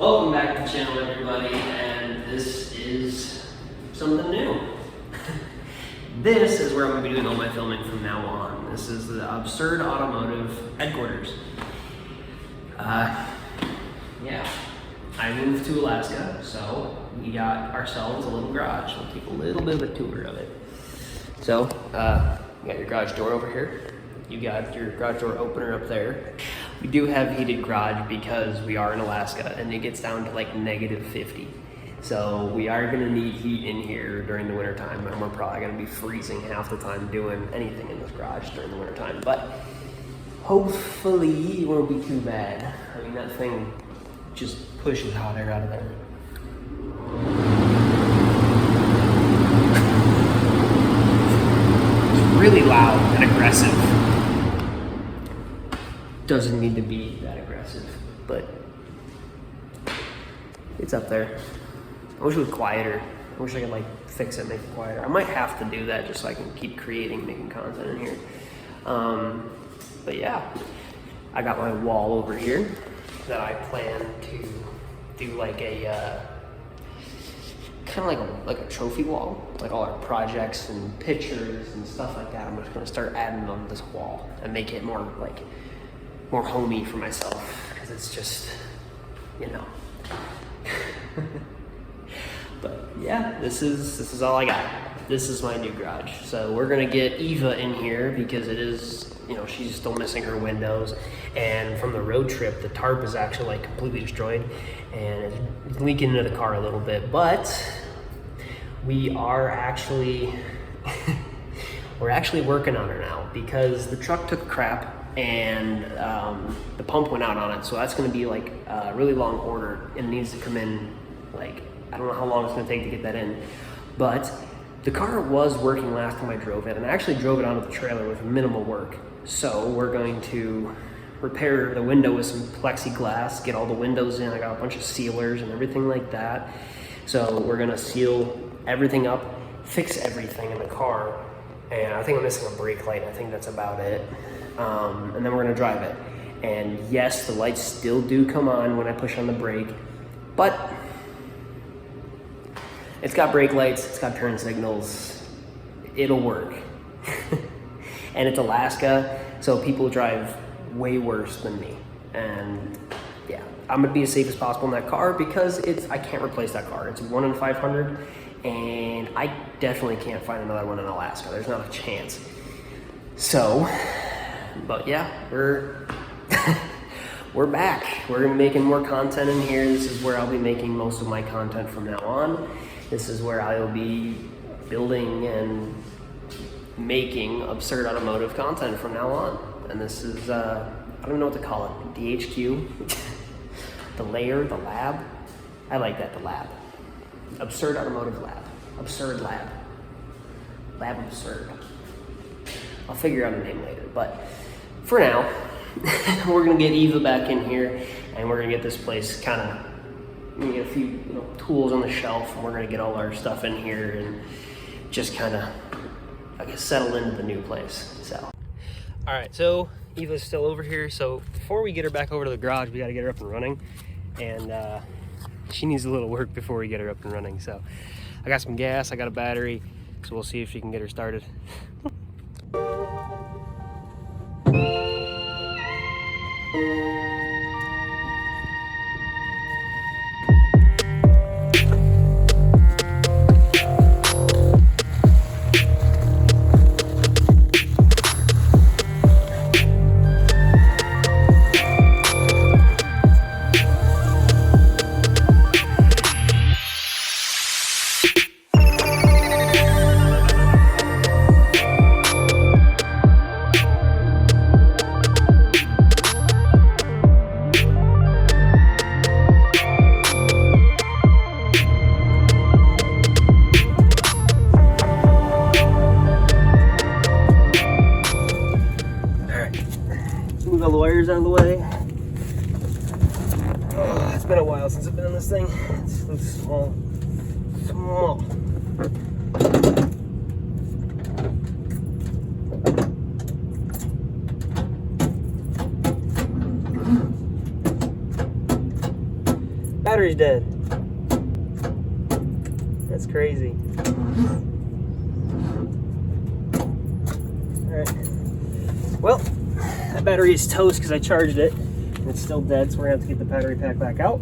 Welcome back to the channel, everybody, and this is something new. This is where I'm going to be doing all my filming from now on. This is the Absurd Automotive headquarters. Yeah, I moved to Alaska, so we got ourselves a little garage. We'll take a little bit of a tour of it. So, you got your garage door over here. You got your garage door opener up there. We do have heated garage because we are in Alaska and it gets down to like -50. So we are gonna need heat in here during the winter time, and we're probably gonna be freezing half the time doing anything in this garage during the winter time. But hopefully it won't be too bad. I mean, that thing just pushes hot air out of there. It's really loud and aggressive. Doesn't need to be that aggressive, but it's up there. I wish it was quieter. I wish I could like fix it, make it quieter. I might have to do that just so I can keep making content in here. But yeah, I got my wall over here that I plan to do like a kind of like a trophy wall, like all our projects and pictures and stuff like that. I'm just gonna start adding on this wall and make it more homey for myself, because it's just, you know. But yeah, this is all I got. This is my new garage. So we're gonna get Eva in here because it is, you know, she's still missing her windows, and from the road trip the tarp is actually like completely destroyed and it's leaking into the car a little bit. But we are actually we're actually working on her now because the truck took a crap and the pump went out on it, so that's going to be like a really long order and it needs to come in. Like, I don't know how long it's going to take to get that in, but the car was working last time I drove it, and I actually drove it onto the trailer with minimal work. So we're going to repair the window with some plexiglass, get all the windows in. I got a bunch of sealers and everything like that. So we're going to seal everything up, fix everything in the car, and I think I'm missing a brake light. I think that's about it. And then we're gonna drive it. And yes, the lights still do come on when I push on the brake, but it's got brake lights, it's got turn signals, it'll work. And it's Alaska, so people drive way worse than me. And yeah, I'm gonna be as safe as possible in that car because I can't replace that car. It's 1 in 500, and I definitely can't find another one in Alaska. There's not a chance. So, but yeah, we're back. We're gonna be making more content in here. This is where I'll be making most of my content from now on. This is where I'll be building and making Absurd Automotive content from now on. And this is, I don't even know what to call it. The HQ, the layer, the lab. I like that, the lab. Absurd Automotive Lab. Absurd Lab. Lab Absurd. I'll figure out a name later, but for now, we're gonna get Eva back in here, and we're gonna get this place get a few tools on the shelf, and we're gonna get all our stuff in here and just kind of, I guess, settle into the new place. So, all right, so Eva's still over here. So before we get her back over to the garage, we got to get her up and running, and she needs a little work before we get her up and running. So I got some gas, I got a battery, so we'll see if she can get her started. All the wires out of the way. Oh, it's been a while since I've been in this thing. It's so small. battery's dead. That's crazy. Alright. Well, that battery is toast because I charged it. And it's still dead, so we're gonna have to get the battery pack back out.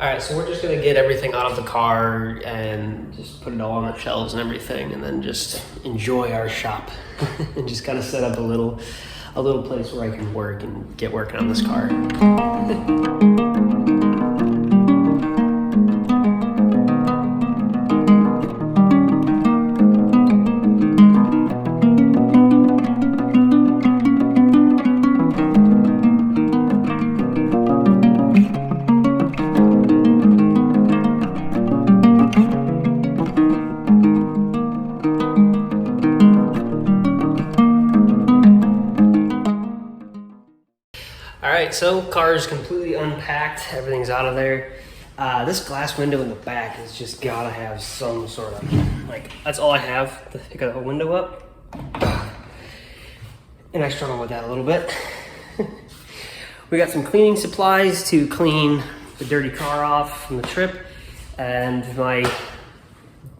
All right, so we're just gonna get everything out of the car and just put it all on the shelves and everything, and then just enjoy our shop and just kind of set up a little place where I can work and get working on this car. Alright, so car is completely unpacked, everything's out of there. This glass window in the back has just gotta have some sort of, like, that's all I have to pick a window up. And I struggle with that a little bit. We got some cleaning supplies to clean the dirty car off from the trip, and my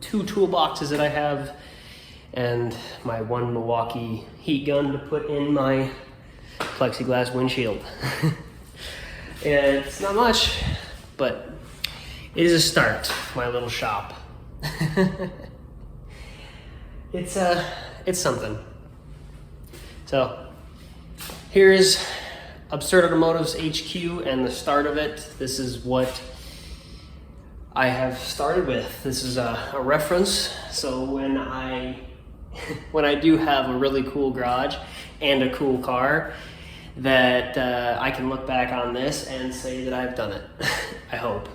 2 toolboxes that I have, and my 1 Milwaukee heat gun to put in my plexiglass windshield. It's not much, but it is a start, my little shop. It's something. So here's Absurd Automotive's HQ and the start of it. This is what I have started with. This is a reference, so when I do have a really cool garage and a cool car, that I can look back on this and say that I've done it. I hope.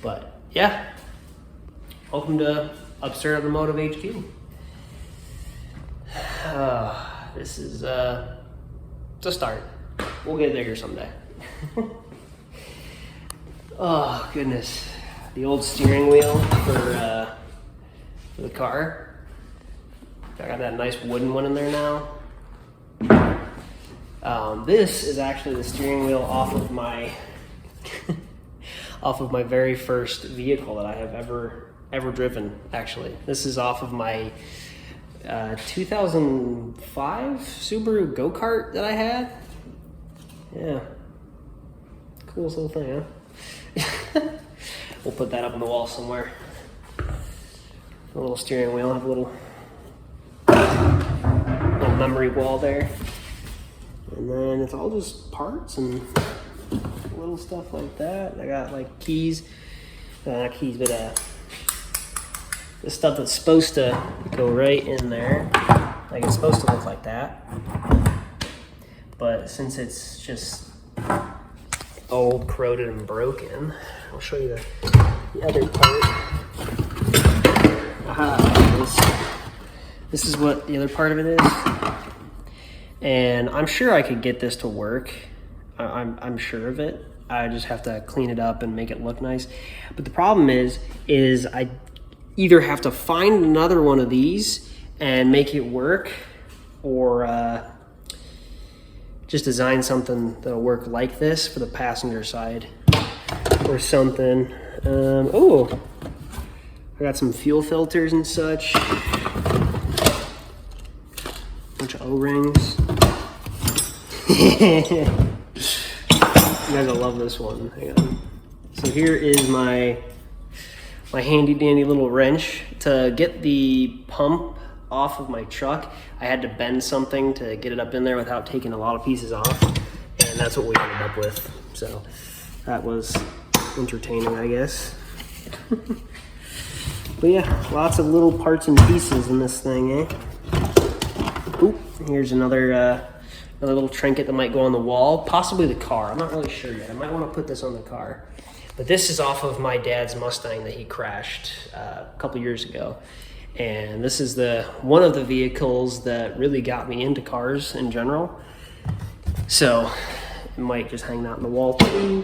But yeah, welcome to Absurd Automotive HQ. This is it's a start. We'll get there someday. Oh goodness, the old steering wheel for the car. I got that nice wooden one in there now. This is actually the steering wheel off of my off of my very first vehicle that I have ever driven. Actually, this is off of my 2005 Subaru go-kart that I had. Yeah, coolest little thing, huh? We'll put that up on the wall somewhere. A little steering wheel, have a little memory wall there. And then it's all just parts and little stuff like that. I got like keys, not keys, but the stuff that's supposed to go right in there. Like it's supposed to look like that. But since it's just old, corroded, and broken, I'll show you the other part. This is what the other part of it is. And I'm sure I could get this to work. I'm sure of it. I just have to clean it up and make it look nice. But the problem is I either have to find another one of these and make it work, or just design something that'll work like this for the passenger side or something. Oh, I got some fuel filters and such. Bunch of O-rings. You guys will love this one. Hang on. So here is my handy dandy little wrench. To get the pump off of my truck, I had to bend something to get it up in there without taking a lot of pieces off, and that's what we ended up with. So that was entertaining, I guess. But yeah, lots of little parts and pieces in this thing, eh? Oop, here's another little trinket that might go on the wall, possibly the car. I'm not really sure yet. I might want to put this on the car. But this is off of my dad's Mustang that he crashed a couple years ago. And this is one of the vehicles that really got me into cars in general. So it might just hang out on the wall too.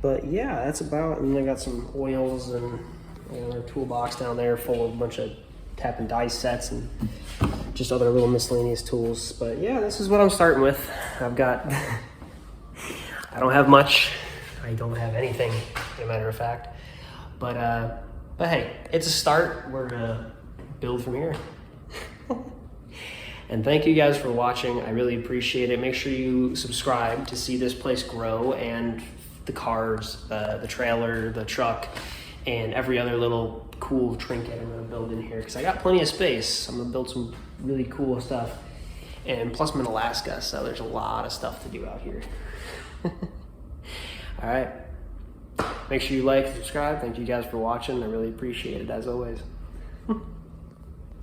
But yeah, that's about, and I got some oils and a toolbox down there full of a bunch of tap and die sets and just other little miscellaneous tools. But yeah, this is what I'm starting with. I've got, I don't have much. I don't have anything, as a matter of fact. But hey, it's a start. We're gonna build from here. And thank you guys for watching. I really appreciate it. Make sure you subscribe to see this place grow, and the cars, the trailer, the truck, and every other little cool trinket I'm gonna build in here, because I got plenty of space. I'm gonna build some really cool stuff. And plus I'm in Alaska, so there's a lot of stuff to do out here. All right. Make sure you like and subscribe. Thank you guys for watching. I really appreciate it, as always.